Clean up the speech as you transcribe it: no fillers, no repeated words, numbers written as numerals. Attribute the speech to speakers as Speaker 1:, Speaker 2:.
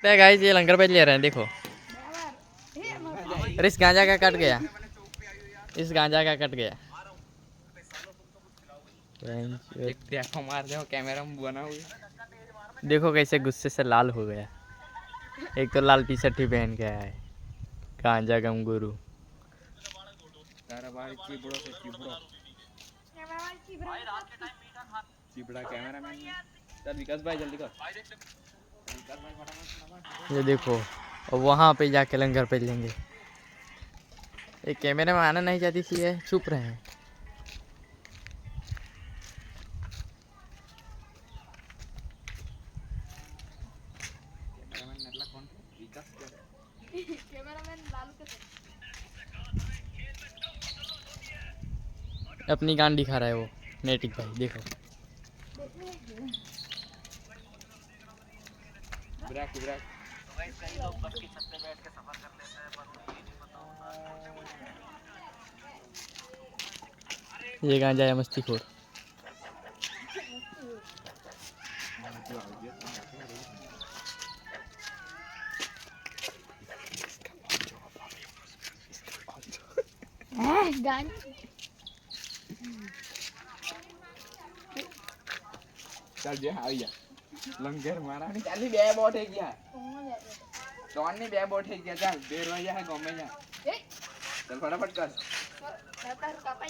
Speaker 1: लगता है गाइस ये लंगर पे ले रहे हैं, देखो। अरे इस गांजा का कट गया, इस गांजा का कट गया।
Speaker 2: देखो मार दो कैमरा में बना हुआ,
Speaker 1: देखो कैसे गुस्से से लाल हो गया। एक तो लाल टी शर्ट ही पहन के आया है, गांजा गम गुरु।
Speaker 2: तारा भाई चिबड़ो से चिबड़ो चिबड़ा कैमरामैन। चल विकास भाई जल्दी कर, विकास भाई फटाफट।
Speaker 1: ये देखो, और वहाँ पे जाके लंगर पे लेंगे। एक कैमरे में आना नहीं चाहती थी, ये चुप रहे हैं।
Speaker 2: कैमरामैन नटला कौन है? विकास क्या?
Speaker 3: कैमरामैन लालू के
Speaker 1: अपनी गांड दिखा रहा है वो नेटिक भाई, देखो।
Speaker 2: Break break.
Speaker 4: कई लोग बस की छत पे बैठ के सफर कर लेते हैं, पर उन्हें नहीं पता होता।
Speaker 1: ये गांजा है मस्तीखोर।
Speaker 3: गान
Speaker 2: चल जे આવી જા લંગર મારાની ચાલી બે બોટ થઈ ગયા ત્રણ ની બે બોટ થઈ ગયા ચાલ બેર વાગ્યા હે ગમે જા
Speaker 3: એ
Speaker 2: ચલ ફટાફટ કર
Speaker 3: કાપા કાપા